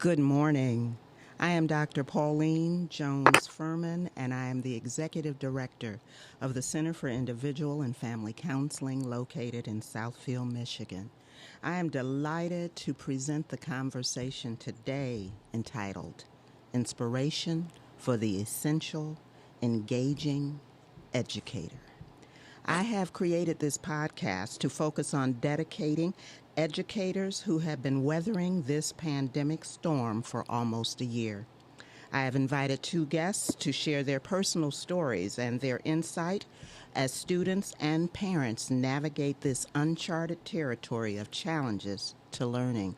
Good morning. I am Dr. Pauline Jones Furman, and I am the Executive Director of the Center for Individual and Family Counseling located in Southfield, Michigan. I am delighted to present the conversation today entitled Inspiration for the Essential, Engaging Educator. I have created this podcast to focus on dedicating educators who have been weathering this pandemic storm for almost a year. I have invited two guests to share their personal stories and their insight as students and parents navigate this uncharted territory of challenges to learning.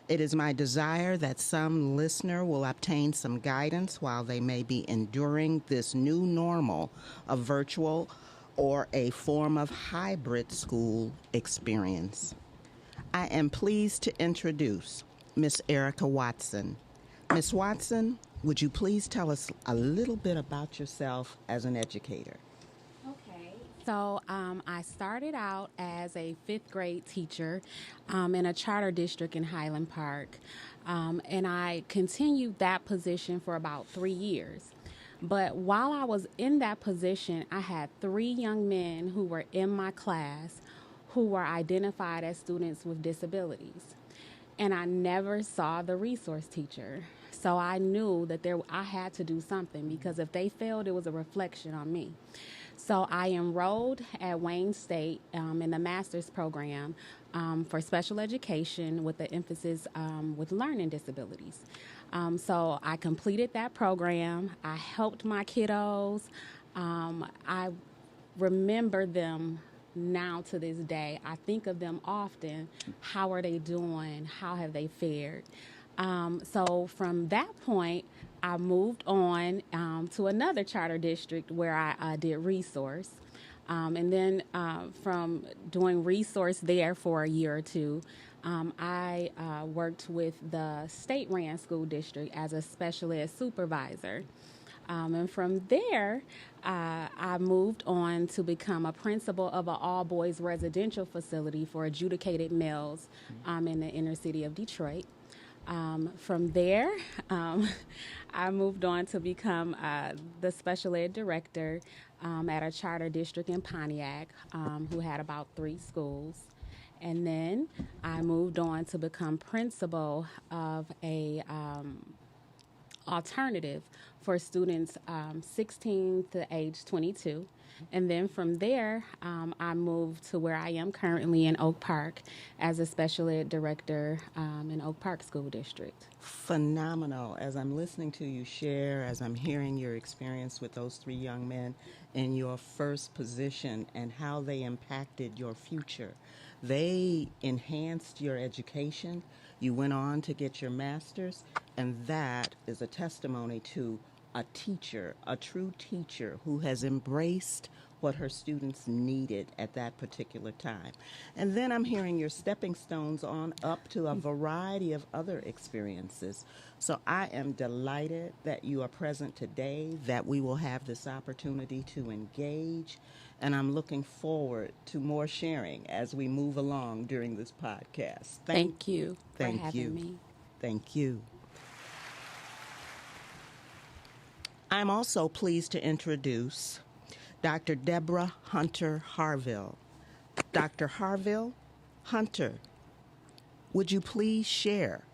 It is my desire that some listener will obtain some guidance while they may be enduring this new normal of virtual or a form of hybrid school experience. I am pleased to introduce Miss Erica Watson. Miss Watson, would you please tell us a little bit about yourself as an educator? Okay. I started out as a fifth grade teacher in a charter district in Highland Park. And I continued that position for about 3 years. But while I was in that position, I had three young men who were in my class who were identified as students with disabilities. And I never saw the resource teacher. So I knew that I had to do something because if they failed, it was a reflection on me. So I enrolled at Wayne State in the master's program for special education with the emphasis with learning disabilities. So I completed that program. I helped my kiddos. I remember them now to this day. I think of them often. How are they doing? How have they fared? So from that point, I moved on to another charter district where I did resource. And then from doing resource there for a year or two, I worked with the state ran school district as a special ed supervisor. And from there, I moved on to become a principal of an all boys residential facility for adjudicated males in the inner city of Detroit. From there, I moved on to become the special ed director at a charter district in Pontiac, who had about three schools. And then I moved on to become principal of a alternative for students 16 to age 22. And then from there, I moved to where I am currently in Oak Park as a special ed director in Oak Park School District. Phenomenal. As I'm listening to you share, as I'm hearing your experience with those three young men in your first position and how they impacted your future, they enhanced your education. You went on to get your master's, and that is a testimony to a teacher, a true teacher who has embraced what her students needed at that particular time. And then I'm hearing your stepping stones on up to a variety of other experiences. So I am delighted that you are present today, that we will have this opportunity to engage, and I'm looking forward to more sharing as we move along during this podcast. Thank Thank you. you for Thank having you. me. Thank you. I'm also pleased to introduce Dr. Deborah Hunter Harville. Dr. Harville Hunter, would you please share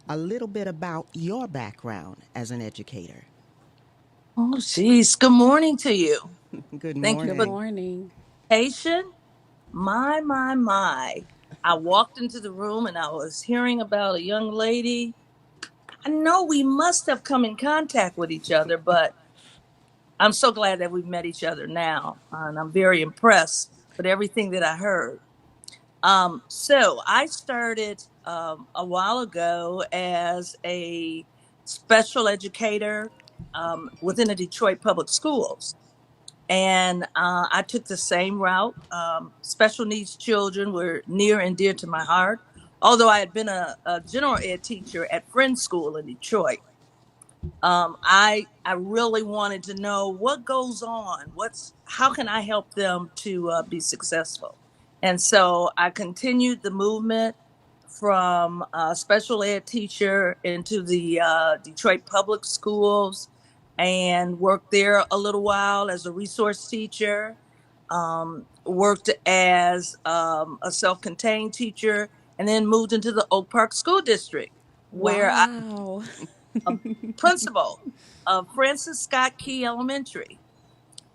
a little bit about your background as an educator? Oh, geez. Good morning to you. Good Thank you Good for morning. morning. the invitation. My. I walked into the room and I was hearing about a young lady. I know we must have come in contact with each other, but I'm so glad that we've met each other now. And I'm very impressed with everything that I heard. So I started a while ago as a special educator within the Detroit Public Schools. And I took the same route. Special needs children were near and dear to my heart, although I had been a general ed teacher at Friends School in Detroit. I really wanted to know what goes on. How can I help them to be successful? And so I continued the movement from a special ed teacher into the Detroit public schools and worked there a little while as a resource teacher. Worked as a self contained teacher, and then moved into the Oak Park School District, where I Wow. am a principal of Francis Scott Key Elementary,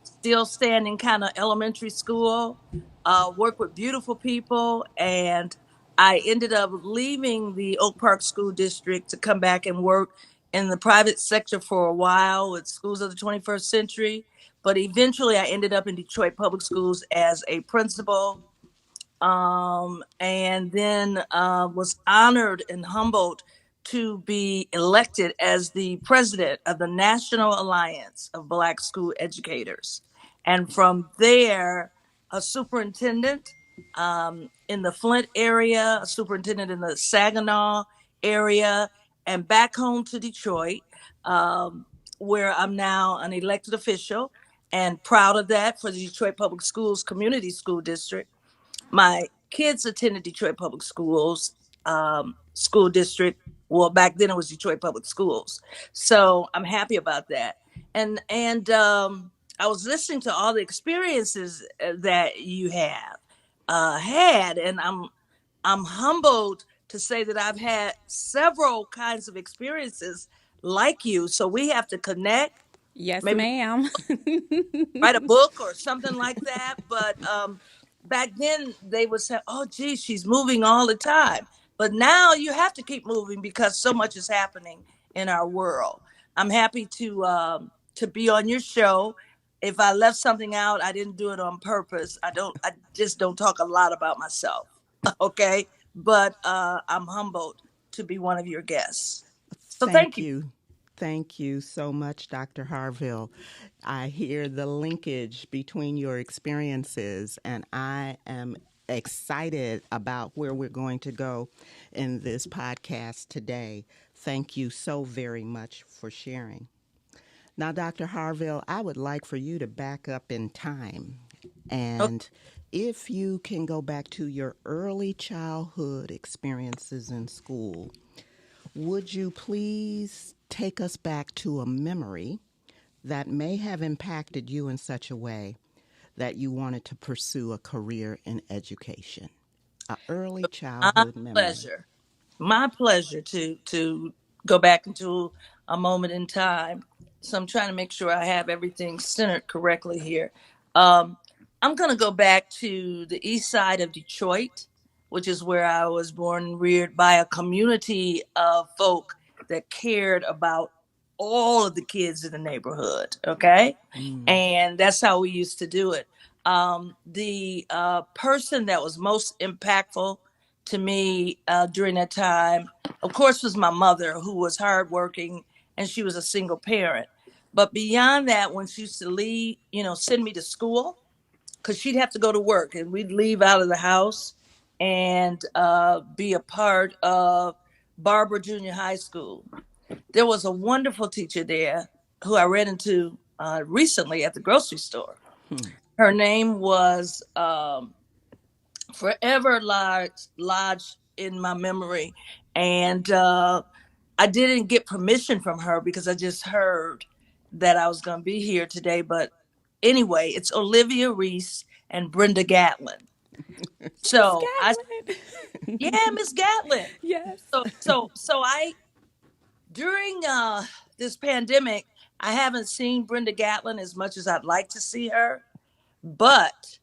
still standing kind of elementary school, work with beautiful people. And I ended up leaving the Oak Park School District to come back and work in the private sector for a while with Schools of the 21st Century. But eventually I ended up in Detroit Public Schools as a principal, and then was honored and humbled to be elected as the president of the National Alliance of Black School Educators. And from there, a superintendent in the Flint area, a superintendent in the Saginaw area, and back home to Detroit, where I'm now an elected official and proud of that for the Detroit Public Schools Community School District. My kids attended Detroit Public Schools school district. Well, back then it was Detroit Public Schools, so I'm happy about that. And I was listening to all the experiences that you have had, and I'm humbled to say that I've had several kinds of experiences like you. So we have to connect. Yes, Maybe ma'am. write a book or something like that. But back then they would say, "Oh, geez, she's moving all the time." But now you have to keep moving because so much is happening in our world. I'm happy to be on your show. If I left something out, I didn't do it on purpose. I don't. I just don't talk a lot about myself. Okay, but I'm humbled to be one of your guests. So thank Thank you. you. Thank you so much, Dr. Harville. I hear the linkage between your experiences, and I am excited about where we're going to go in this podcast today. Thank you so very much for sharing. Now, Dr. Harville, I would like for you to back up in time. Okay. And if you can go back to your early childhood experiences in school, would you please take us back to a memory that may have impacted you in such a way that you wanted to pursue a career in education? A early My childhood memory. pleasure. My pleasure to go back into a moment in time. So I'm trying to make sure I have everything centered correctly here. Um, I'm going to go back to the east side of Detroit, which is where I was born and reared by a community of folk that cared about all of the kids in the neighborhood. Okay. Mm. And that's how we used to do it. The person that was most impactful to me during that time, of course, was my mother, who was hardworking and she was a single parent. But beyond that, when she used to leave, send me to school, because she'd have to go to work and we'd leave out of the house and be a part of Barbara Junior High School. There was a wonderful teacher there who I ran into recently at the grocery store. Hmm. Her name was forever lodged in my memory. And I didn't get permission from her because I just heard that I was going to be here today. But anyway, it's Olivia Reese and Brenda Gatlin. Miss So I, Gatlin. yeah, Miss Gatlin. Yes. So I, during this pandemic, I haven't seen Brenda Gatlin as much as I'd like to see her, but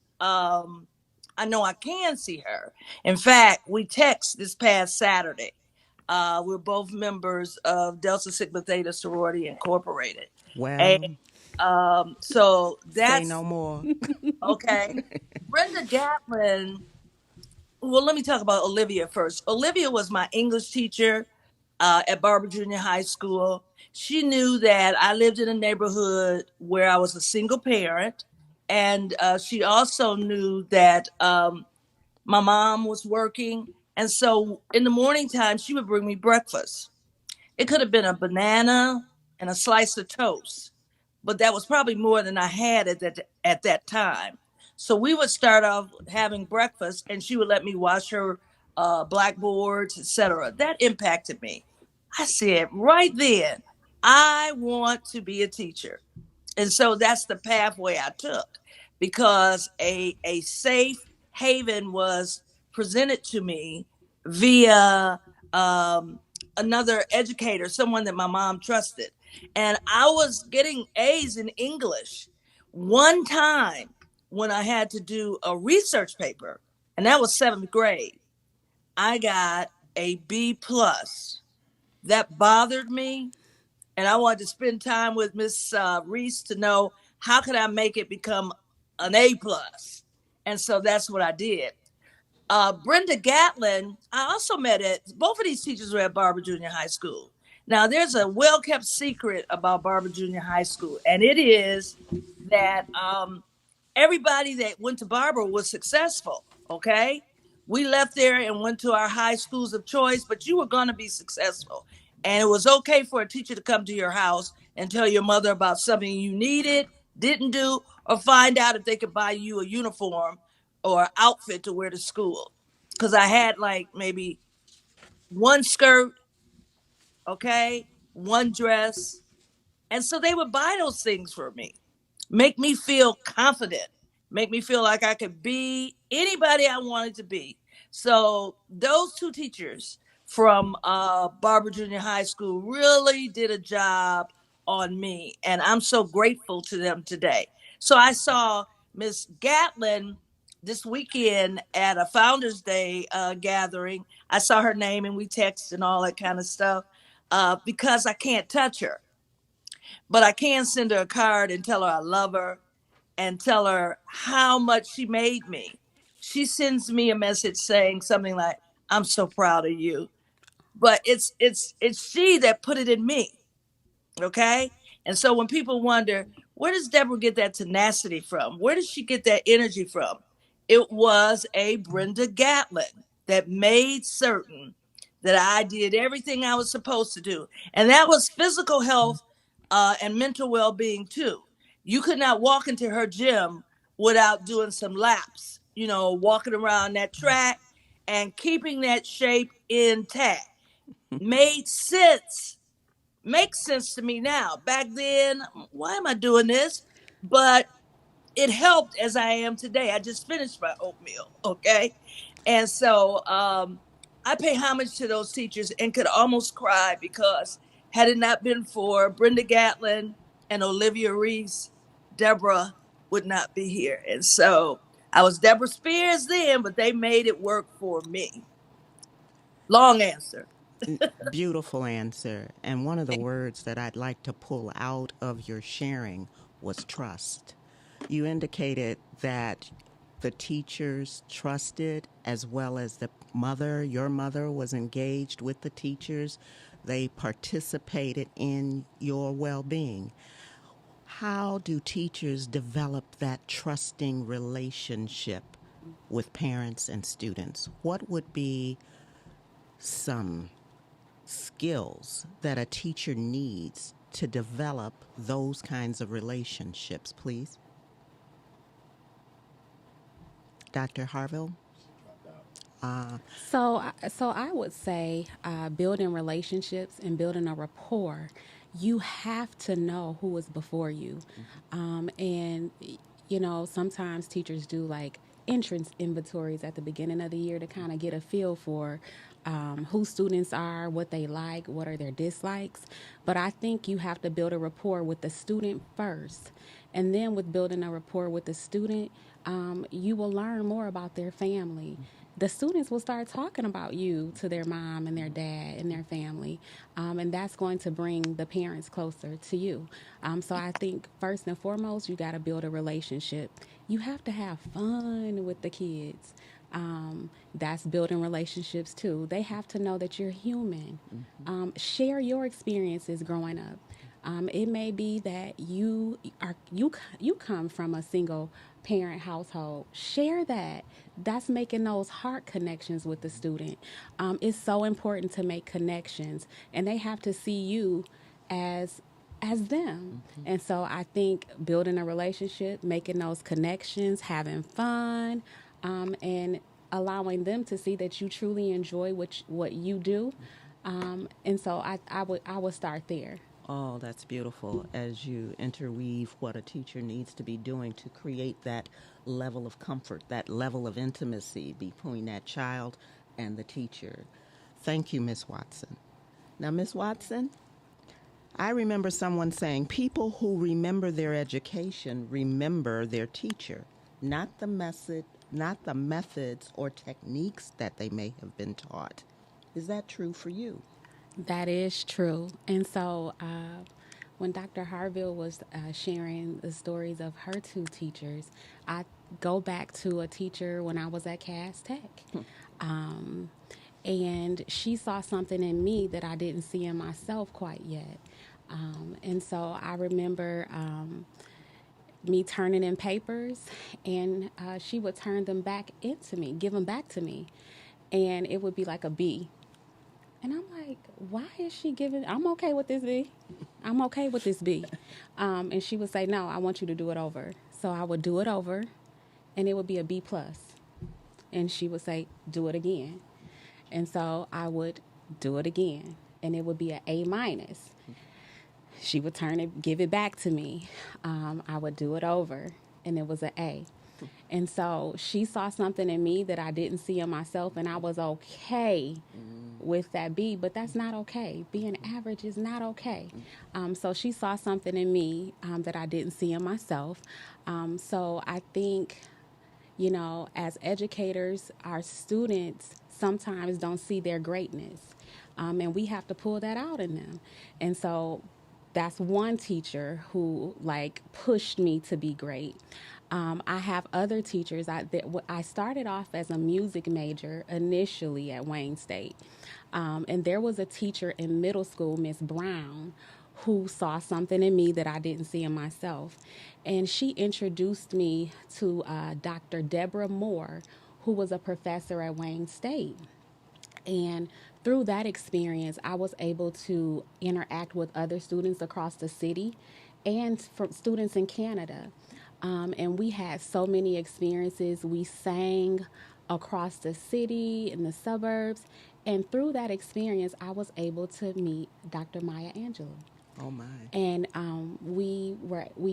I know I can see her. In fact, we text this past Saturday. We're both members of Delta Sigma Theta Sorority Incorporated. And Well, so say that's no more. okay. Brenda Gatlin, well, let me talk about Olivia first. Olivia was my English teacher at Barber Junior High School. She knew that I lived in a neighborhood where I was a single parent. And she also knew that my mom was working. And so in the morning time, she would bring me breakfast. It could have been a banana and a slice of toast, but that was probably more than I had at that time. So we would start off having breakfast, and she would let me watch her blackboards, etc. That impacted me. I said right then, I want to be a teacher. And so that's the pathway I took, because a safe haven was presented to me via another educator, someone that my mom trusted. And I was getting A's in English. One time when I had to do a research paper, and that was seventh grade, I got a B plus. That bothered me, and I wanted to spend time with Miss Reese to know how could I make it become an A plus, and so that's what I did. Brenda Gatlin, I also met at both of these teachers were at Barber Junior High School. Now, there's a well kept secret about Barber Junior High School, and it is that everybody that went to Barber was successful. Okay. We left there and went to our high schools of choice, but you were going to be successful. And it was okay for a teacher to come to your house and tell your mother about something you needed, didn't do, or find out if they could buy you a uniform or outfit to wear to school. Because I had like maybe one skirt, okay, one dress. And so they would buy those things for me, make me feel confident, make me feel like I could be anybody I wanted to be. So those two teachers from Barber Junior High School really did a job on me, and I'm so grateful to them today. So I saw Miss Gatlin this weekend at a Founders Day gathering. I saw her name and we texted and all that kind of stuff, because I can't touch her, but I can send her a card and tell her I love her and tell her how much she made me. She sends me a message saying something like, "I'm so proud of you." But it's she that put it in me. Okay. And so when people wonder, where does Deborah get that tenacity from? Where does she get that energy from? It was a Brenda Gatlin that made certain that I did everything I was supposed to do. And that was physical health and mental well being too. You could not walk into her gym without doing some laps, walking around that track and keeping that shape intact. Made sense, makes sense to me now. Back then, why am I doing this? But it helped as I am today. I just finished my oatmeal, okay? And so I pay homage to those teachers and could almost cry, because had it not been for Brenda Gatlin and Olivia Reese, Deborah would not be here. And so I was Deborah Spears then, but they made it work for me. Long answer. Beautiful answer. And one of the words that I'd like to pull out of your sharing was trust. You indicated that the teachers trusted, as well as the mother, your mother was engaged with the teachers. They participated in your well being. How do teachers develop that trusting relationship with parents and students? What would be some skills that a teacher needs to develop those kinds of relationships, please? Dr. Harville? So I would say building relationships and building a rapport. You have to know who is before you, and sometimes teachers do like entrance inventories at the beginning of the year to kind of get a feel for who students are, what they like, what are their dislikes. But I think you have to build a rapport with the student first, and then with building a rapport with the student, you will learn more about their family. The students will start talking about you to their mom and their dad and their family, and that's going to bring the parents closer to you. So I think first and foremost, you got to build a relationship. You have to have fun with the kids. That's building relationships too. They have to know that you're human. Share your experiences growing up. It may be that you come from a single parent household. Share that. That's making those heart connections with the student. It's so important to make connections, and they have to see you as them. And so I think building a relationship, making those connections, having fun, and allowing them to see that you truly enjoy what you do. And so I would start there. Oh, that's beautiful as you interweave what a teacher needs to be doing to create that level of comfort, that level of intimacy between that child and the teacher. Thank you, Miss Watson. Now, Miss Watson, I remember someone saying people who remember their education remember their teacher, not the method, not the methods or techniques that they may have been taught. Is that true for you? That is true. And so when Dr. Harville was sharing the stories of her two teachers, I go back to a teacher when I was at Cass Tech. And she saw something in me that I didn't see in myself quite yet. And so I remember me turning in papers, and she would turn them back into me, give them back to me. And it would be like a B. And I'm like, why is she giving? I'm okay with this B. I'm okay with this B. And she would say, no, I want you to do it over. So I would do it over, and it would be a B plus. And she would say, do it again. And so I would do it again, and it would be an A minus. She would turn it, give it back to me. I would do it over, and it was an A. And so she saw something in me that I didn't see in myself, and I was okay with that B, but that's not okay. Being average is not okay. So she saw something in me that I didn't see in myself. So I think, you know, as educators, our students sometimes don't see their greatness, and we have to pull that out in them. And so that's one teacher who like pushed me to be great. I have other teachers. I started off as a music major initially at Wayne State. And there was a teacher in middle school, Miss Brown, who saw something in me that I didn't see in myself. And she introduced me to Dr. Deborah Moore, who was a professor at Wayne State. And through that experience, I was able to interact with other students across the city and from students in Canada. And we had so many experiences. We sang across the city, in the suburbs. And through that experience, I was able to meet Dr. Maya Angelou. Oh, my. And we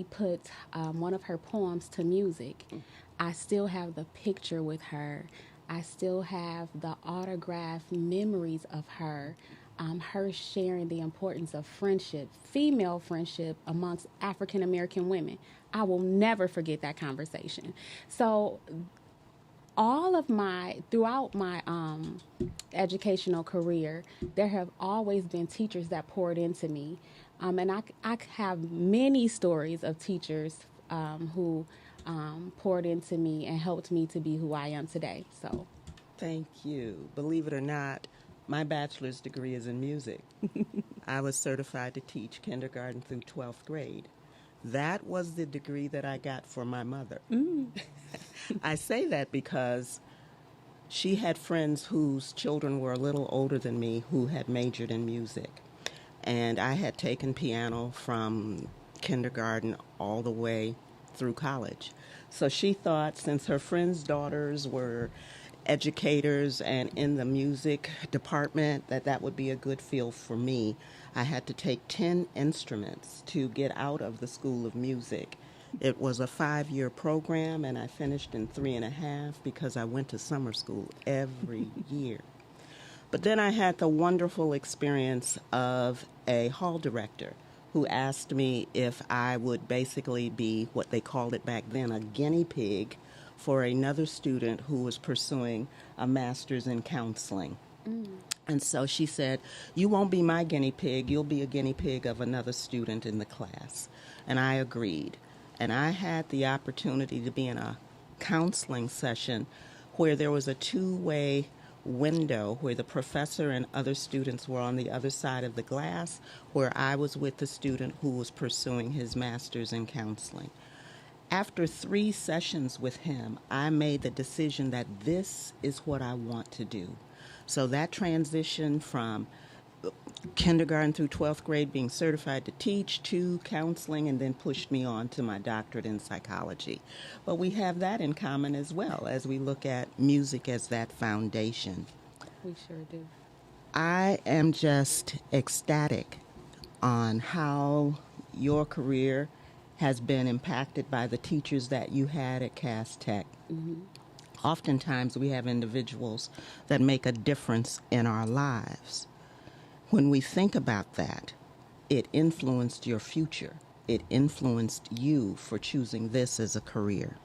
put one of her poems to music. I still have the picture with her. I still have the autographed memories of her. Her sharing the importance of friendship, female friendship amongst African American women. I will never forget that conversation. So throughout my educational career, there have always been teachers that poured into me. And I have many stories of teachers who poured into me and helped me to be who I am today. So, thank you. Believe it or not, my bachelor's degree is in music. I was certified to teach kindergarten through 12th grade. That was the degree that I got for my mother. I say that because she had friends whose children were a little older than me who had majored in music. And I had taken piano from kindergarten all the way through college. So she thought since her friends' daughters were educators and in the music department that would be a good field for me. I had to take 10 instruments to get out of the School of Music. It was a 5-year program, and I finished in 3.5 because I went to summer school every year. But then I had the wonderful experience of a hall director who asked me if I would basically be what they called it back then, a guinea pig for another student who was pursuing a master's in counseling. And so she said, you won't be my guinea pig, you'll be a guinea pig of another student in the class. And I agreed. And I had the opportunity to be in a counseling session where there was a two-way window where the professor and other students were on the other side of the glass, where I was with the student who was pursuing his master's in counseling. After 3 sessions with him, I made the decision that this is what I want to do. So that transition from kindergarten through 12th grade being certified to teach, to counseling, and then pushed me on to my doctorate in psychology. But we have that in common as well as we look at music as that foundation. We sure do. I am just ecstatic on how your career has been impacted by the teachers that you had at Cass Tech. Oftentimes, we have individuals that make a difference in our lives. When we think about that, it influenced your future. It influenced you for choosing this as a career.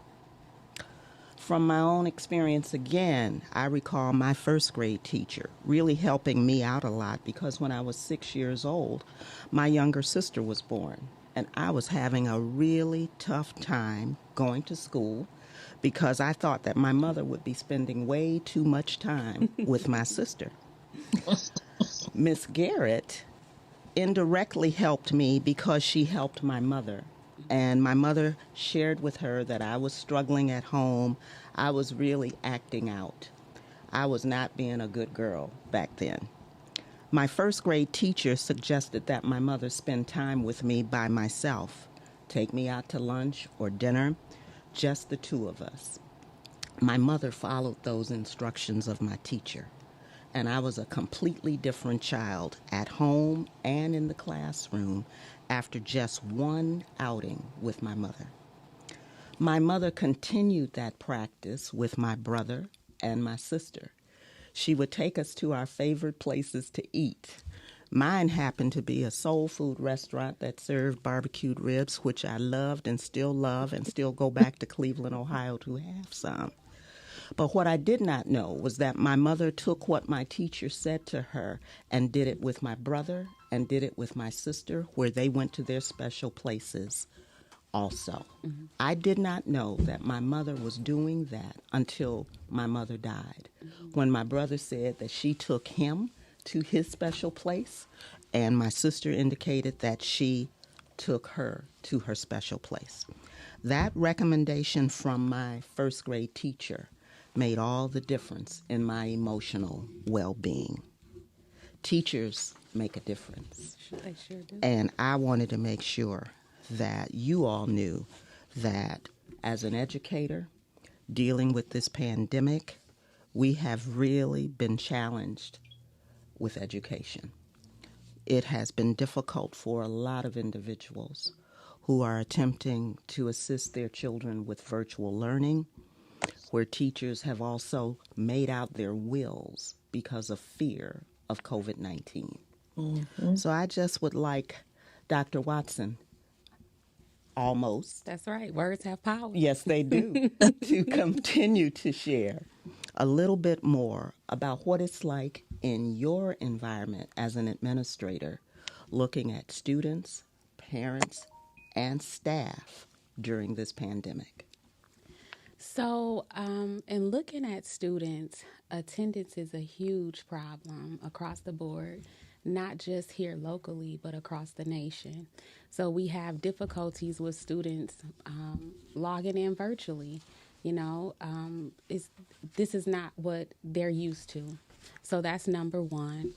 From my own experience again, I recall my first grade teacher really helping me out a lot because when I was 6 years old, my younger sister was born. And I was having a really tough time going to school because I thought that my mother would be spending way too much time with my sister. Miss Garrett indirectly helped me because she helped my mother. And my mother shared with her that I was struggling at home. I was really acting out. I was not being a good girl back then. My first grade teacher suggested that my mother spend time with me by myself, take me out to lunch or dinner, just the two of us. My mother followed those instructions of my teacher, and I was a completely different child at home and in the classroom after just one outing with my mother. My mother continued that practice with my brother and my sister. She would take us to our favorite places to eat. Mine happened to be a soul food restaurant that served barbecued ribs, which I loved and still love and still go back to Cleveland, Ohio to have some. But what I did not know was that my mother took what my teacher said to her and did it with my brother and did it with my sister, where they went to their special places also. I did not know that my mother was doing that until my mother died. When my brother said that she took him to his special place, and my sister indicated that she took her to her special place. That recommendation from my first grade teacher made all the difference in my emotional well-being. Teachers make a difference. They sure do. And I wanted to make sure that you all knew that as an educator dealing with this pandemic, we have really been challenged with education. It has been difficult for a lot of individuals who are attempting to assist their children with virtual learning, where teachers have also made out their wills because of fear of COVID-19. So I just would like Dr. Watson, almost, That's right. Words have power. yes, they do, to continue to share a little bit more about what it's like in your environment as an administrator, looking at students, parents, and staff during this pandemic. So, in looking at students, attendance is a huge problem across the board, not just here locally, but across the nation. So, we have difficulties with students logging in virtually. This is not what they're used to. So, that's number one.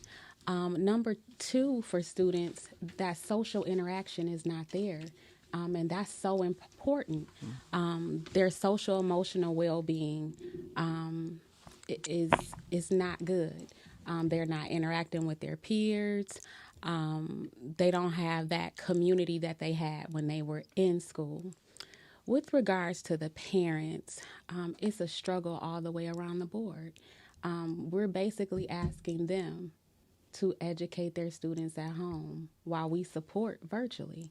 Number two, for students, that social interaction is not there. And that's so important. Their social emotional well-being is not good. They're not interacting with their peers. They don't have that community that they had when they were in school. With regards to the parents, it's a struggle all the way around the board. We're basically asking them to educate their students at home while we support virtually.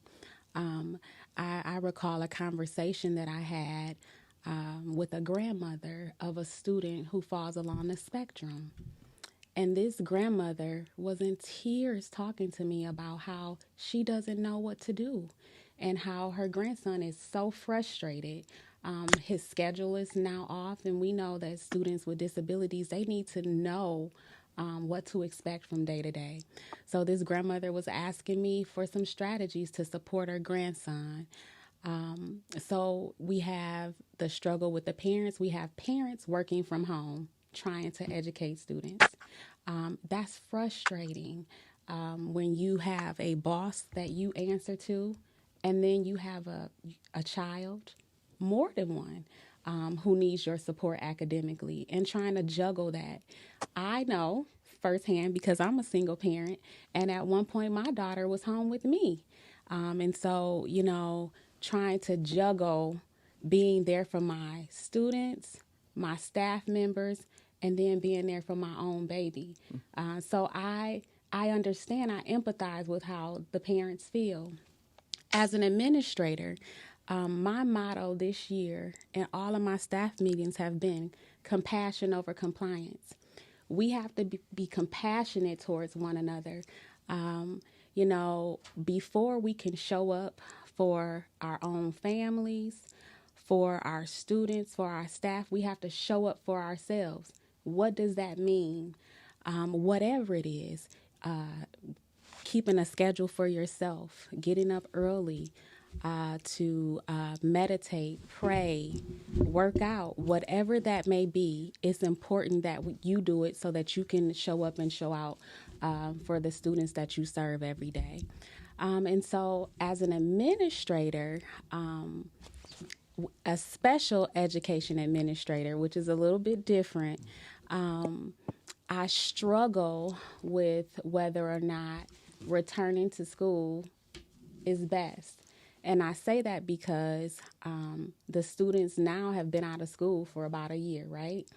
I recall a conversation that I had with a grandmother of a student who falls along the spectrum. And this grandmother was in tears talking to me about how she doesn't know what to do and how her grandson is so frustrated. His schedule is now off, and we know that students with disabilities, they need to know what to expect from day to day. So this grandmother was asking me for some strategies to support her grandson. So we have the struggle with the parents. We have parents working from home trying to educate students. That's frustrating. when you have a boss that you answer to, and then you have a child, more than one, who needs your support academically, and trying to juggle that. I know firsthand because I'm a single parent, and at one point my daughter was home with me. And so, trying to juggle being there for my students, my staff members, and then being there for my own baby. So I understand, I empathize with how the parents feel. As an administrator, my motto this year and all of my staff meetings have been compassion over compliance. We have to be compassionate towards one another. Before we can show up for our own families, for our students, for our staff, we have to show up for ourselves. What does that mean? Whatever it is, keeping a schedule for yourself, getting up early to meditate, pray, work out, whatever that may be, it's important that you do it so that you can show up and show out for the students that you serve every day. And so as an administrator, a special education administrator, which is a little bit different, I struggle with whether or not returning to school is best. And I say that because the students now have been out of school for about a year, right?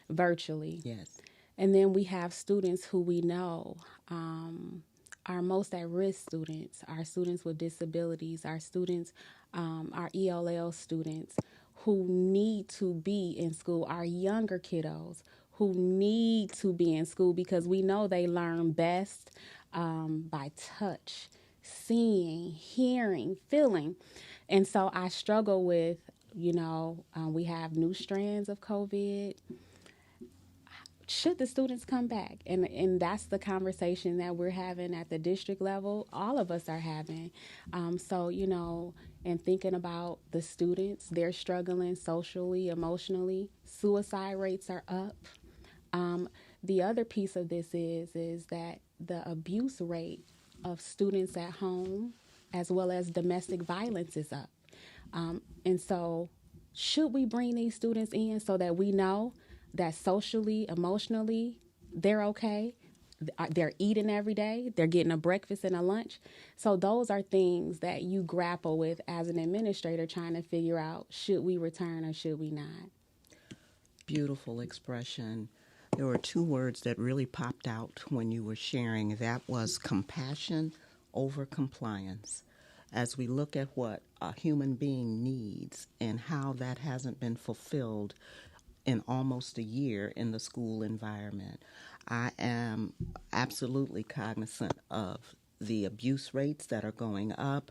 Virtually. Yes. And then we have students who we know are most at-risk students, our students with disabilities, our students, our ELL students who need to be in school, our younger kiddos who need to be in school because we know they learn best by touch, seeing, hearing, feeling. And so I struggle with, we have new strands of COVID. Should the students come back? And that's the conversation that we're having at the district level. All of us are having. And thinking about the students, they're struggling socially, emotionally. Suicide rates are up. The other piece of this is that the abuse rate of students at home as well as domestic violence is up. And so should we bring these students in so that we know that socially, emotionally, they're okay? They're eating every day. They're getting a breakfast and a lunch. So those are things that you grapple with as an administrator trying to figure out, should we return or should we not? Beautiful expression. There were two words that really popped out when you were sharing. That was compassion over compliance. As we look at what a human being needs and how that hasn't been fulfilled in almost a year in the school environment, I am absolutely cognizant of the abuse rates that are going up,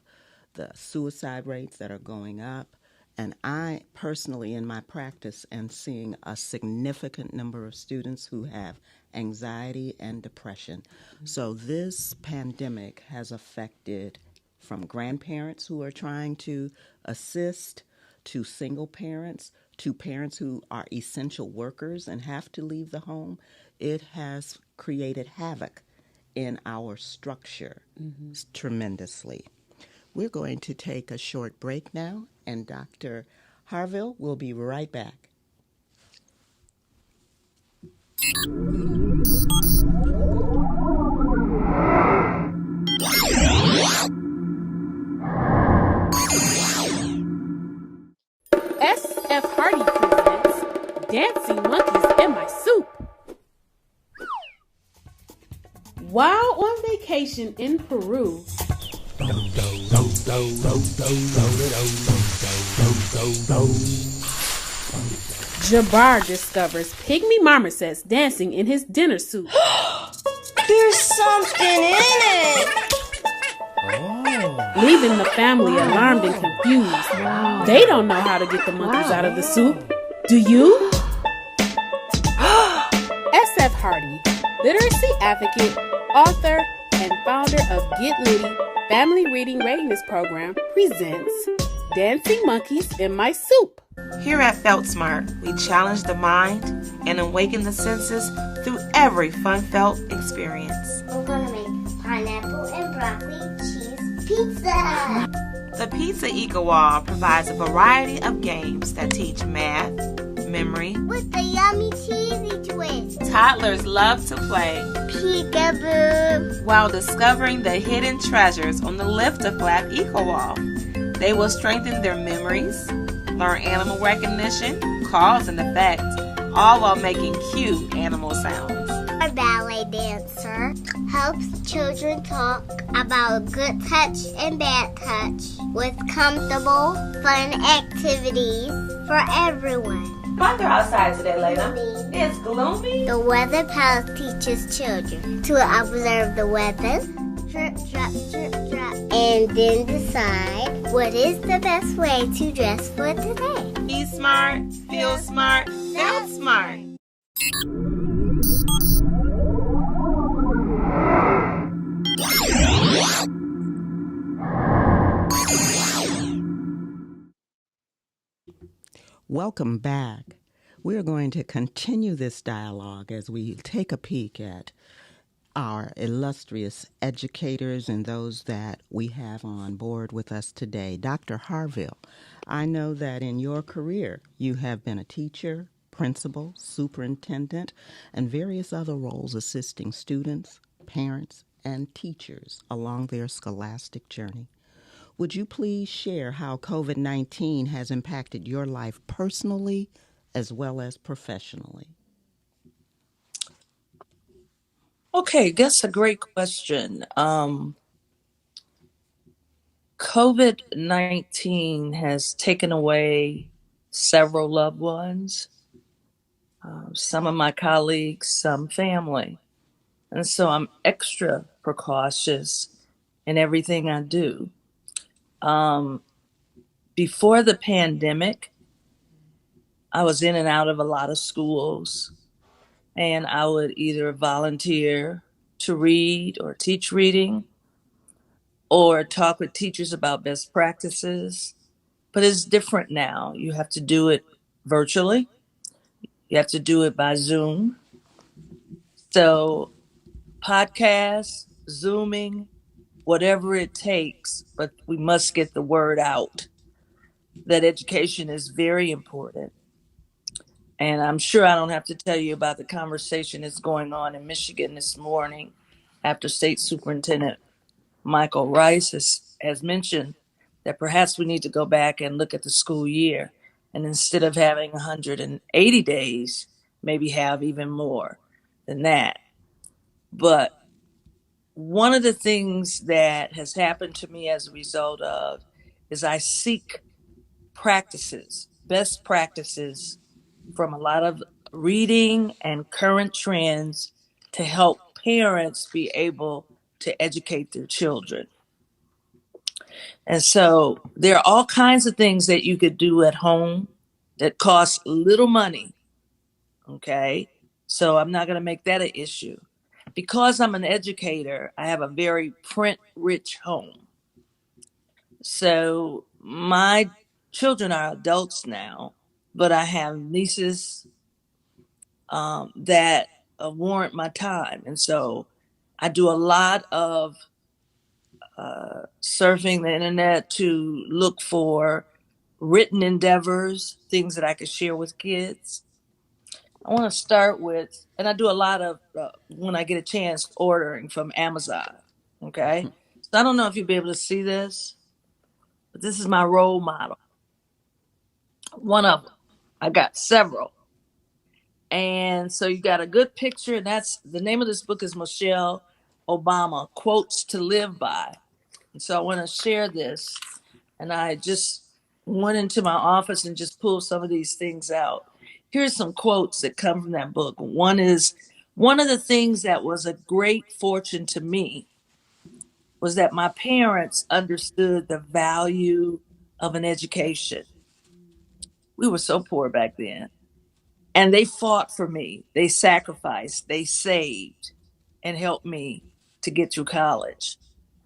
the suicide rates that are going up, and I personally in my practice am seeing a significant number of students who have anxiety and depression. Mm-hmm. So this pandemic has affected from grandparents who are trying to assist, to single parents, to parents who are essential workers and have to leave the home. It has created havoc in our structure tremendously. We're going to take a short break now, and Dr. Harville will be right back. SF Hardy presents Dancing Monkeys in My Soup. While on vacation in Peru, Jabbar discovers pygmy marmosets dancing in his dinner suit. There's something in it! Leaving the family alarmed and confused. They don't know how to get the monkeys out of the soup. Do you? SF Hardy, literacy advocate, author, and founder of Get Litty Family Reading Readiness Program, presents Dancing Monkeys in My Soup. Here at Felt Smart, we challenge the mind and awaken the senses through every fun felt experience. We're gonna make tiny broccoli cheese pizza. The Pizza Eco Wall provides a variety of games that teach math, memory, with a yummy cheesy twist. Toddlers love to play peekaboo while discovering the hidden treasures on the Lift-A-Flap Eco Wall. They will strengthen their memories, learn animal recognition, cause and effect, all while making cute animal sounds. A ballet dancer helps children talk about good touch and bad touch with comfortable, fun activities for everyone. Weather outside today, Layla. It's gloomy. The Weather Palace teaches children to observe the weather, drip, drop, and then decide what is the best way to dress for today. Be smart, feel smart, felt smart. Welcome back. We're going to continue this dialogue as we take a peek at our illustrious educators and those that we have on board with us today. Dr. Harville, I know that in your career you have been a teacher, principal, superintendent, and various other roles assisting students, parents, and teachers along their scholastic journey. Would you please share how COVID-19 has impacted your life personally as well as professionally? Okay, that's a great question. COVID-19 has taken away several loved ones, some of my colleagues, some family. And so I'm extra precautious in everything I do. Before the pandemic, I was in and out of a lot of schools, and I would either volunteer to read or teach reading or talk with teachers about best practices. But it's different now. You have to do it virtually. You have to do it by Zoom. So podcasts, Zooming, whatever it takes, but we must get the word out that education is very important. And I'm sure I don't have to tell you about the conversation that's going on in Michigan this morning after State Superintendent Michael Rice has mentioned that perhaps we need to go back and look at the school year. And instead of having 180 days, maybe have even more than that. But one of the things that has happened to me as a result of is I seek practices, best practices from a lot of reading and current trends to help parents be able to educate their children. And so there are all kinds of things that you could do at home that cost little money. Okay. So I'm not going to make that an issue. Because I'm an educator, I have a very print rich home. So my children are adults now, but I have nieces that warrant my time. And so I do a lot of surfing the internet to look for written endeavors, things that I could share with kids. I want to start with, and I do a lot of, when I get a chance, ordering from Amazon. Okay. So I don't know if you'll be able to see this, but this is my role model. One of them. I got several. And so you got a good picture, and that's the name of this book is Michelle Obama, Quotes to Live By. And so I want to share this. And I just went into my office and just pulled some of these things out. Here's some quotes that come from that book. One is, one of the things that was a great fortune to me was that my parents understood the value of an education. We were so poor back then. And they fought for me. They sacrificed, they saved, and helped me to get through college.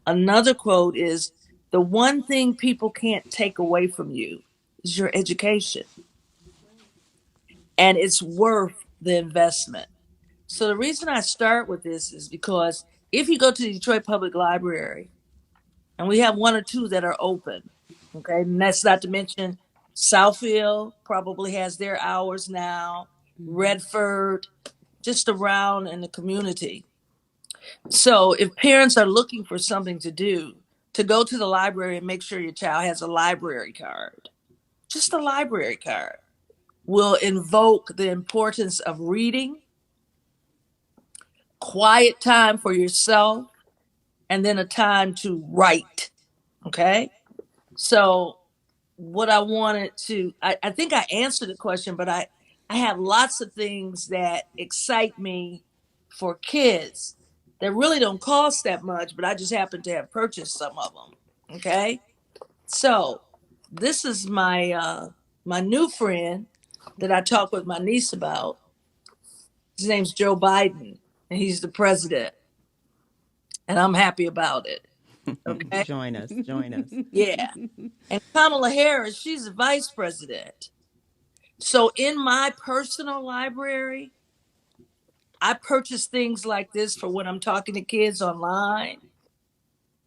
Another quote is, the one thing people can't take away from you is your education. And it's worth the investment. So the reason I start with this is because if you go to the Detroit Public Library, and we have one or two that are open. Okay, and that's not to mention Southfield probably has their hours now, Redford, just around in the community. So if parents are looking for something to do, to go to the library and make sure your child has a library card, just a library card, will invoke the importance of reading, quiet time for yourself, and then a time to write. Okay. So what I wanted to, I think I answered the question, but I have lots of things that excite me for kids that really don't cost that much, but I just happen to have purchased some of them. Okay. So this is my new friend that I talked with my niece about. His name's Joe Biden, and he's the president, and I'm happy about it. Okay. Join us. Join us. Yeah. And Kamala Harris, she's the vice president. So in my personal library, I purchase things like this for when I'm talking to kids online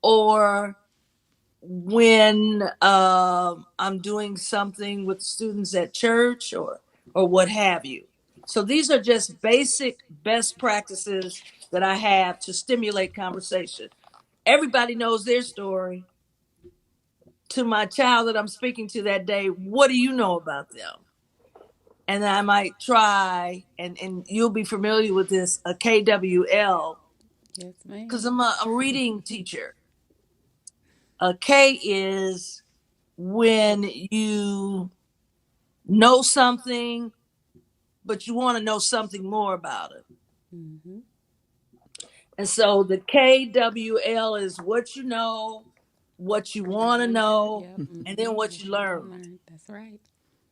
or when I'm doing something with students at church or what have you. So these are just basic best practices that I have to stimulate conversation. Everybody knows their story. To my child that I'm speaking to that day, what do you know about them? And I might try, and you'll be familiar with this, a KWL, Yes, ma'am. because I'm a reading teacher. A K is when you know something, but you want to know something more about it. Mm-hmm. And so the KWL is what you know, what you want to know, Yep. and then what you learn. Learn. That's right.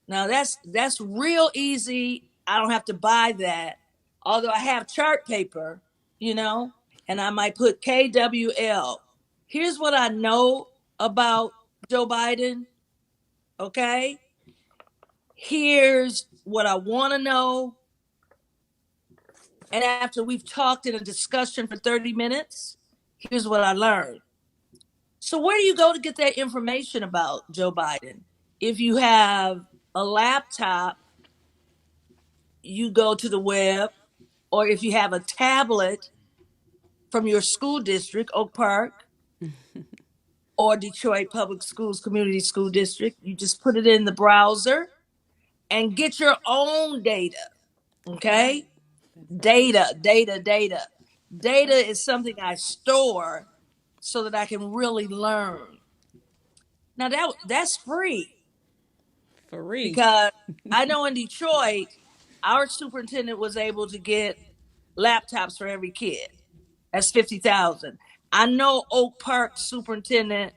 Now that's real easy. I don't have to buy that. Although I have chart paper, you know, and I might put KWL. Here's what I know about Joe Biden, okay? Here's what I want to know. And after we've talked in a discussion for 30 minutes, here's what I learned. So where do you go to get that information about Joe Biden? If you have a laptop, you go to the web, or if you have a tablet from your school district, Oak Park or Detroit Public Schools Community School District, you just put it in the browser and get your own data. Okay? Data, data, data. Data is something I store so that I can really learn. Now that's free Free. because I know in Detroit, our superintendent was able to get laptops for every kid. That's 50,000. I know Oak Park superintendent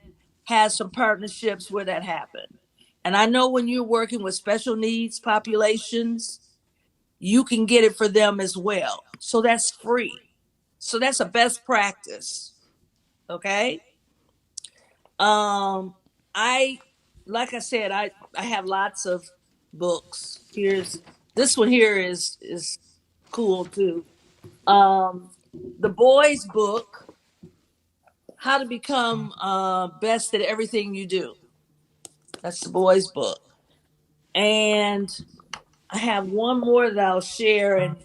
has some partnerships where that happened. And I know when you're working with special needs populations, you can get it for them as well. So that's free. So that's a best practice. Okay? Um I like I said, I have lots of books. Here's this one here is cool too. Um the boys book, How to Become Best at Everything You Do. That's the boys book. And I have one more that I'll share, and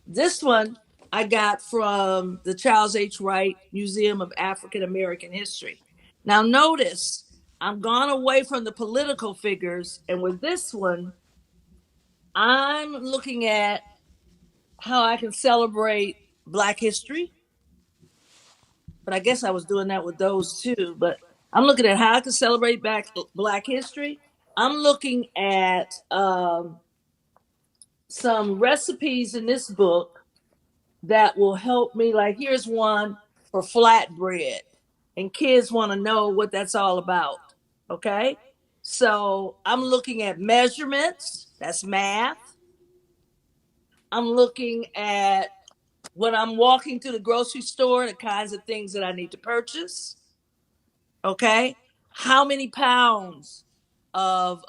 this one I got from the Charles H. Wright Museum of African American History. Now, notice I'm gone away from the political figures, and with this one, I'm looking at how I can celebrate Black history. But I guess I was doing that with those too. But I'm looking at how I can celebrate Black history. I'm looking at some recipes in this book that will help me. Like here's one for flatbread, and kids want to know what that's all about. Okay, so I'm looking at measurements. That's math. I'm looking at when I'm walking to the grocery store, the kinds of things that I need to purchase. Okay, how many pounds of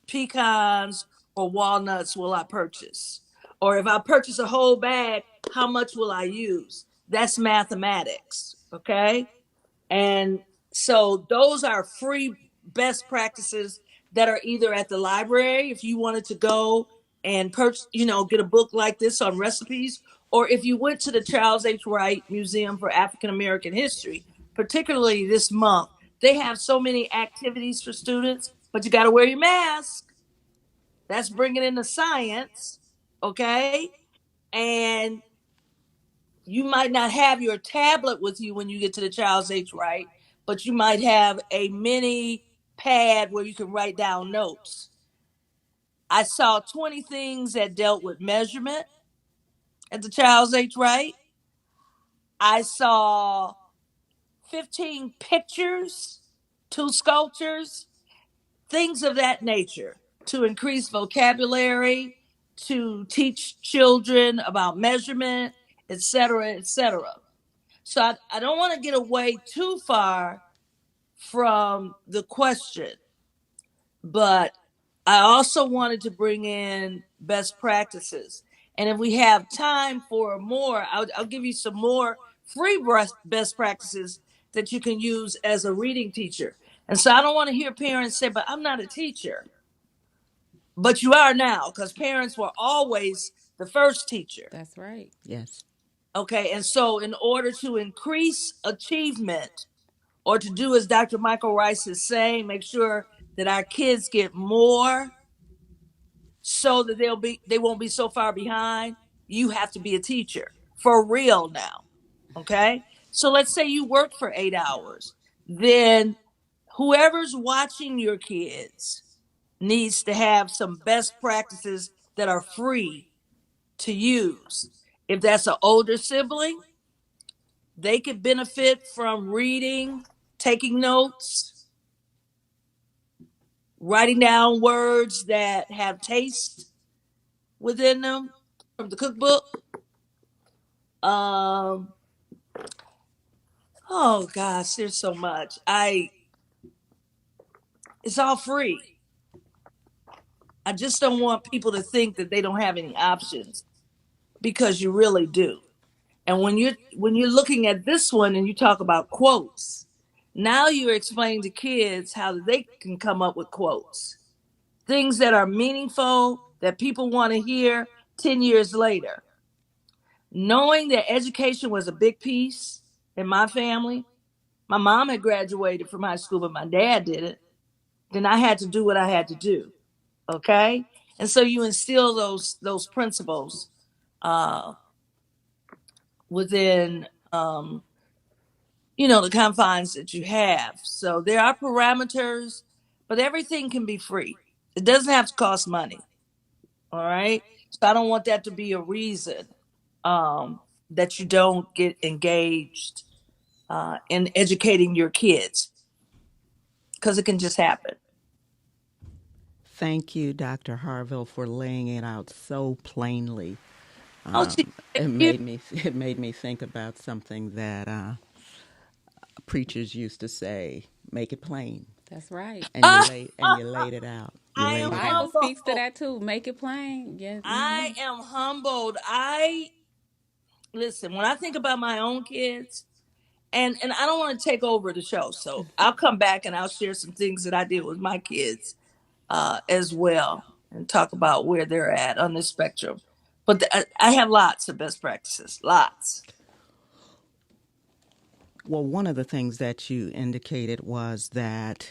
pecans or walnuts will I purchase? Or if I purchase a whole bag, how much will I use? That's mathematics. Okay. And so those are free best practices that are either at the library if you wanted to go and purchase, get a book like this on recipes, or if you went to the Charles H. Wright Museum for African American History, particularly this month, they have so many activities for students, but you got to wear your mask. That's bringing in the science, okay? And you might not have your tablet with you when you get to the Charles H. Wright, but you might have a mini pad where you can write down notes. I saw 20 things that dealt with measurement at the Charles H. Wright. I saw 15 pictures, 2 sculptures, things of that nature to increase vocabulary, to teach children about measurement, et cetera, et cetera. So I don't want to get away too far from the question, but I also wanted to bring in best practices. And if we have time for more, I'll give you some more free best practices that you can use as a reading teacher. And so I don't want to hear parents say, but I'm not a teacher. But you are now, because parents were always the first teacher. That's right. Yes. Okay. And so, in order to increase achievement, or to do as Dr. Michael Rice is saying, make sure that our kids get more so that they won't be so far behind, you have to be a teacher for real now. Okay? So let's say you work for 8 hours. Then whoever's watching your kids needs to have some best practices that are free to use. If that's an older sibling, they could benefit from reading, taking notes, writing down words that have taste within them from the cookbook. Um, oh gosh, there's so much. It's all free. I just don't want people to think that they don't have any options, because you really do. And when you're looking at this one and you talk about quotes, now you're explaining to kids how they can come up with quotes, things that are meaningful that people want to hear 10 years later. Knowing that education was a big piece in my family. My mom had graduated from high school, but my dad didn't. Then I had to do what I had to do. Okay. And so you instill those principles uh, within the confines that you have. So there are parameters, but everything can be free. It doesn't have to cost money. All right. So I don't want that to be a reason that you don't get engaged in educating your kids, because it can just happen. Thank you, Dr. Harville, for laying it out so plainly. Oh, gee, thank It you. made me it made me think about something that preachers used to say: "Make it plain," That's right. and you laid it out. You I The am laid it Bible out. speaks to humbled. that too. Make it plain. Yes. I am humbled. I listen, when I think about my own kids, and I don't want to take over the show, so I'll come back and I'll share some things that I did with my kids as well, and talk about where they're at on this spectrum. But I have lots of best practices, lots. Well, one of the things that you indicated was that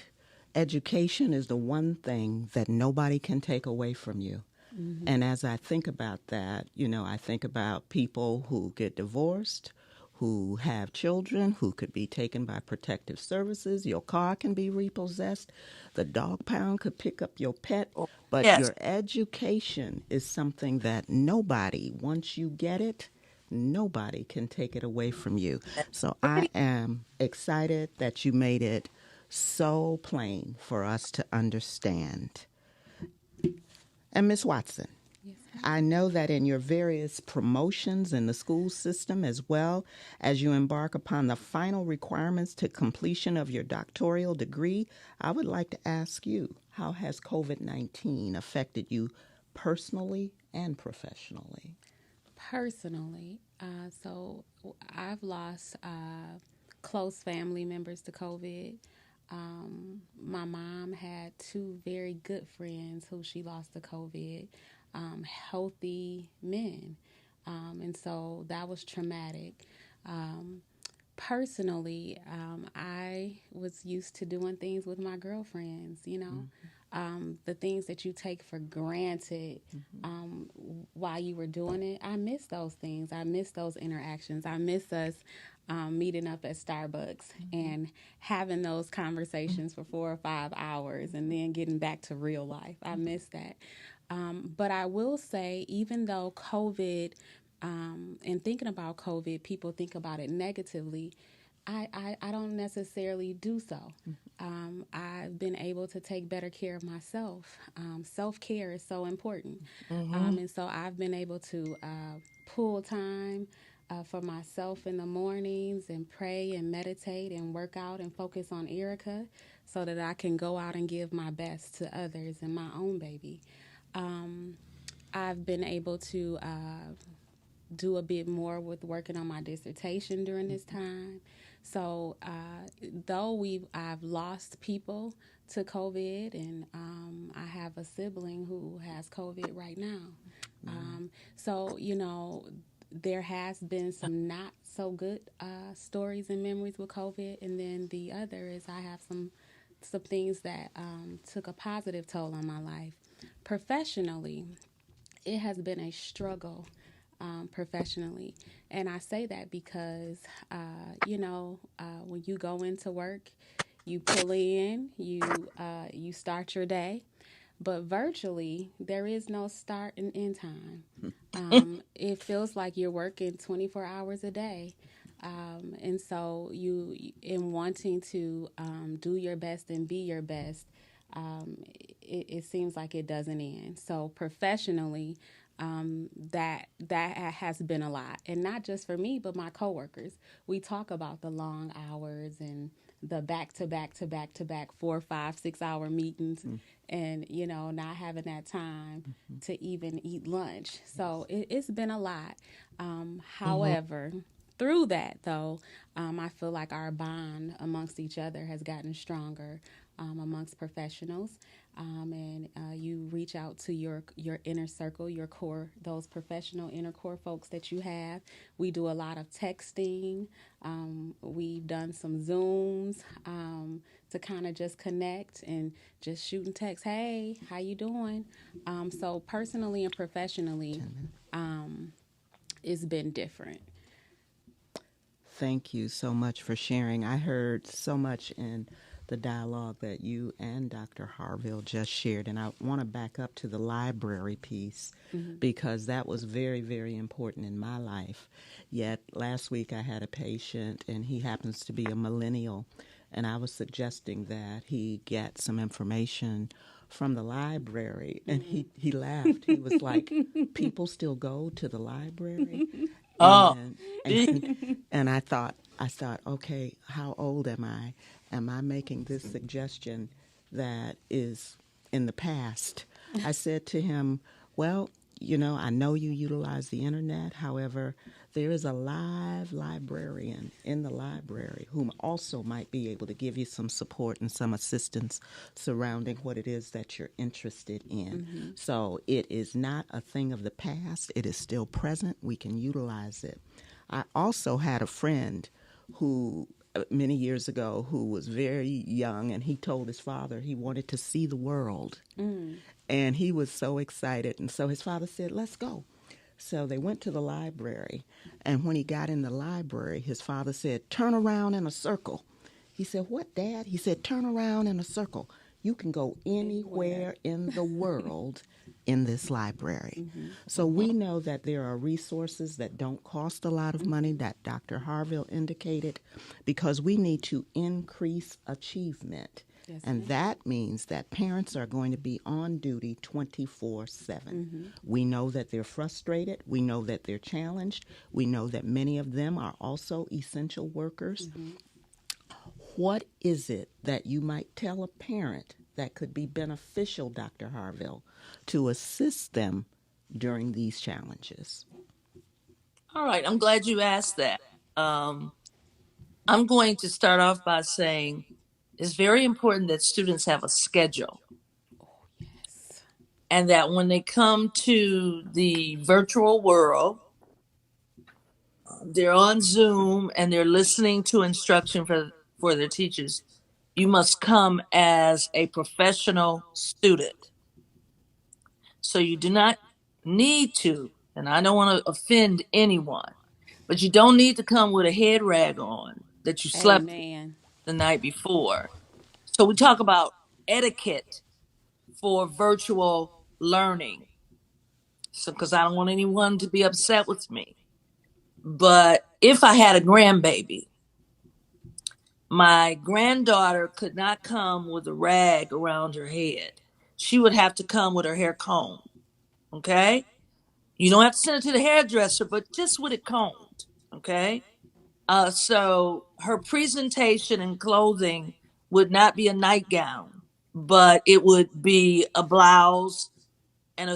education is the one thing that nobody can take away from you. And as I think about that, I think about people who get divorced, who have children, who could be taken by protective services. Your car can be repossessed. The dog pound could pick up your pet. But Yes. your education is something that nobody, once you get it, nobody can take it away from you. So I am excited that you made it so plain for us to understand. And Ms. Watson, I know that in your various promotions in the school system, as well as you embark upon the final requirements to completion of your doctoral degree, I would like to ask you, how has COVID-19 affected you personally and professionally? Personally, so I've lost close family members to COVID. My mom had two very good friends who she lost to COVID, healthy men. And so that was traumatic. Um, Personally, I was used to doing things with my girlfriends, the things that you take for granted while you were doing it. I miss those things. I miss those interactions. I miss us meeting up at Starbucks and having those conversations for 4 or 5 hours and then getting back to real life. I miss that. But I will say, even though COVID, and thinking about COVID, people think about it negatively. I don't necessarily do so. I've been able to take better care of myself. Self care is so important. And so I've been able to pull time for myself in the mornings and pray and meditate and work out and focus on Erica so that I can go out and give my best to others and my own baby. I've been able to do a bit more with working on my dissertation during this time. So though I've lost people to COVID, and I have a sibling who has COVID right now. So there has been some not so good stories and memories with COVID, and then the other is I have some things that took a positive toll on my life. Professionally, it has been a struggle professionally. And I say that because, when you go into work, you pull in, you start your day, but virtually there is no start and end time. It feels like you're working 24 hours a day. And so in wanting to do your best and be your best, it seems like it doesn't end. So professionally, that has been a lot, and not just for me, but my coworkers. We talk about the long hours and the back to back to back to back 4, 5, 6 hour meetings, and not having that time to even eat lunch. So it's been a lot. However. Through that, though, I feel like our bond amongst each other has gotten stronger amongst professionals, and you reach out to your inner circle, your core, those professional inner core folks that you have. We do a lot of texting. We've done some Zooms to kind of just connect and just shoot and text. Hey, how you doing? So personally and professionally, it's been different. Thank you so much for sharing. I heard so much in the dialogue that you and Dr. Harville just shared, and I want to back up to the library piece because that was very, very important in my life. Yet last week I had a patient, and he happens to be a millennial, and I was suggesting that he get some information from the library, and he laughed. He was like, people still go to the library? Oh, And I thought, okay, how old am I? Am I making this suggestion that is in the past? I said to him, well, I know you utilize the internet. However, there is a live librarian in the library whom also might be able to give you some support and some assistance surrounding what it is that you're interested in. So it is not a thing of the past. It is still present. We can utilize it. I also had a friend who many years ago who was very young, and he told his father he wanted to see the world. And he was so excited. And so his father said, let's go. So they went to the library. And when he got in the library, his father said, turn around in a circle. He said, what, Dad? He said, turn around in a circle. You can go anywhere in the world in this library. So we know that there are resources that don't cost a lot of money, that Dr. Harville indicated, because we need to increase achievement. Yes, and that means that parents are going to be on duty 24/7. We know that they're frustrated. We know that they're challenged. We know that many of them are also essential workers. What is it that you might tell a parent that could be beneficial, Dr. Harville, to assist them during these challenges? all right. I'm glad you asked that. I'm going to start off by saying it's very important that students have a schedule, Yes. and that when they come to the virtual world, they're on Zoom and they're listening to instruction for their teachers. You must come as a professional student. So you do not need to, and I don't want to offend anyone, but you don't need to come with a head rag on that you slept Amen. the night before. So we talk about etiquette for virtual learning. So, because I don't want anyone to be upset with me. But if I had a grandbaby, my granddaughter could not come with a rag around her head. She would have to come with her hair combed. Okay? You don't have to send it to the hairdresser, but just with it combed. Okay? So her presentation and clothing would not be a nightgown, but it would be a blouse and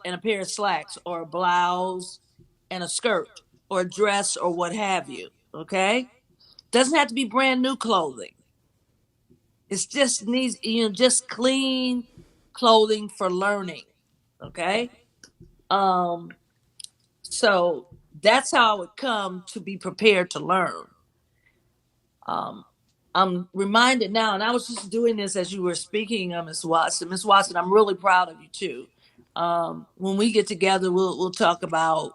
and a pair of slacks, or a blouse and a skirt, or a dress, or what have you. Okay? Doesn't have to be brand new clothing. It's just needs, just clean clothing for learning. Okay? Um so that's how I would come to be prepared to learn. Um, I'm reminded now, and I was just doing this as you were speaking, Miss Watson. Miss Watson, I'm really proud of you too. When we get together, we'll talk about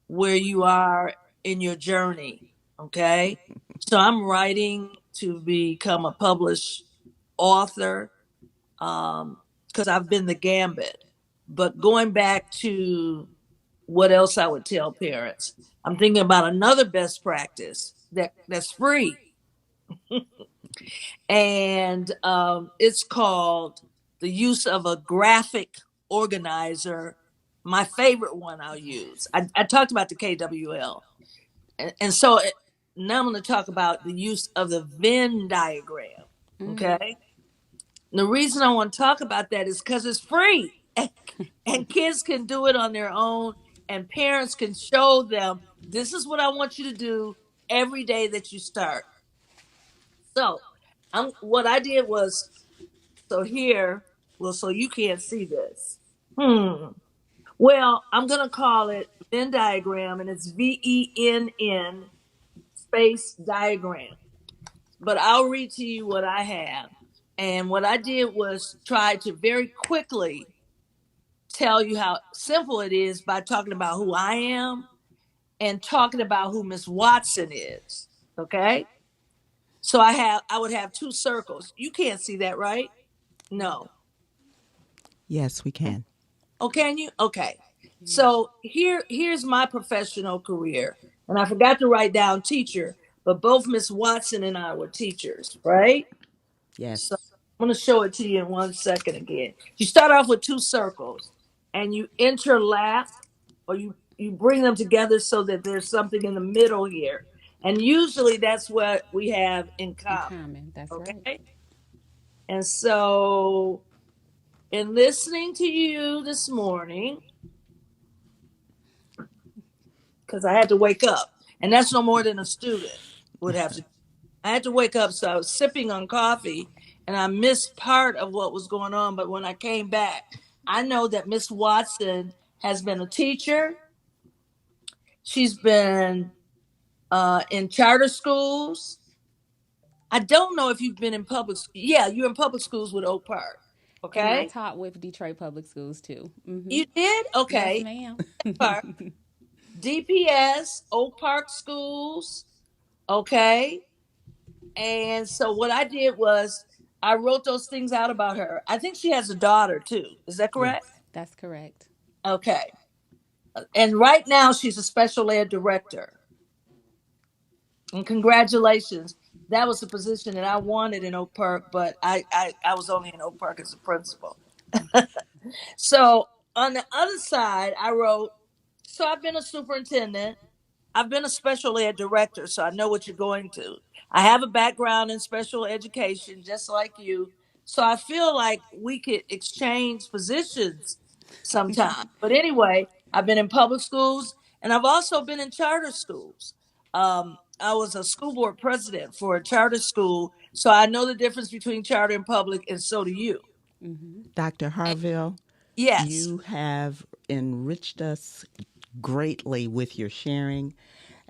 where you are in your journey. Okay, so I'm writing to become a published author, because I've been the gambit. But going back to what else I would tell parents, I'm thinking about another best practice that's free, and it's called the use of a graphic organizer. My favorite one I'll use. I talked about the KWL, and so now I'm going to talk about the use of the Venn diagram. Okay, and the reason I want to talk about that is because it's free, and kids can do it on their own, and parents can show them this is what I want you to do every day that you start. So, what I did was, so here, well, so you can't see this. Well, I'm going to call it Venn diagram, and it's VENN space diagram. But I'll read to you what I have. And what I did was try to very quickly tell you how simple it is by talking about who I am and talking about who Miss Watson is. Okay? So I would have two circles. You can't see that, right? No. Yes, we can. Oh, can you? Okay. So here's my professional career. And I forgot to write down teacher, but both Miss Watson and I were teachers, right? So Yes. I'm going to show it to you in 1 second again. You start off with two circles and you interlap, or you bring them together so that there's something in the middle here. And usually that's what we have in In common. common. That's right. Okay. And so, in listening to you this morning, because I had to wake up, and that's no more than a student would have to. I had to wake up, so I was sipping on coffee, and I missed part of what was going on. But when I came back, I know that Miss Watson has been a teacher. She's been in charter schools. I don't know if you've been in public. Yeah, you're in public schools with Oak Park. And I Okay, taught with Detroit Public Schools too. you did. Yes, Okay, ma'am. Park, DPS, Oak Park Schools. Okay, and so what I did was I wrote those things out about her. I think she has a daughter too. Is that correct? Yes. That's correct. Okay. And right now she's a special ed director. And congratulations. That was the position that I wanted in Oak Park, but I was only in Oak Park as a principal. So on the other side, I wrote, so I've been a superintendent. I've been a special ed director, so I know what you're going to. I have a background in special education, just like you. So I feel like we could exchange positions sometime. But anyway, I've been in public schools and I've also been in charter schools. I was a school board president for a charter school, so I know the difference between charter and public, and so do you. Dr. Harville, Yes. you have enriched us greatly with your sharing,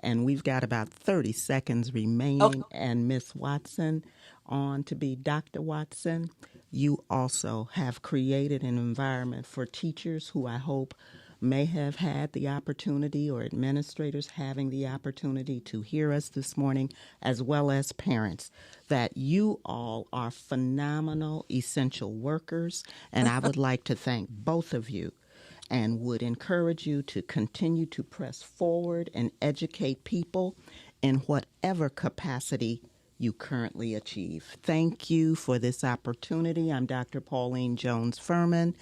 and we've got about 30 seconds Okay. remaining. And Miss Watson, on to be Dr. Watson, you also have created an environment for teachers who I hope may have had the opportunity, or administrators having the opportunity, to hear us this morning, as well as parents, that you all are phenomenal essential workers. And I would like to thank both of you and would encourage you to continue to press forward and educate people in whatever capacity you currently achieve. Thank you for this opportunity. I'm Dr. Pauline Jones Furman,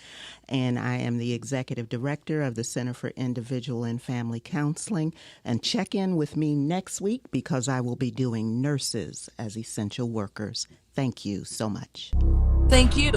and I am the Executive Director of the Center for Individual and Family Counseling. And check in with me next week because I will be doing nurses as essential workers. Thank you so much. Thank you.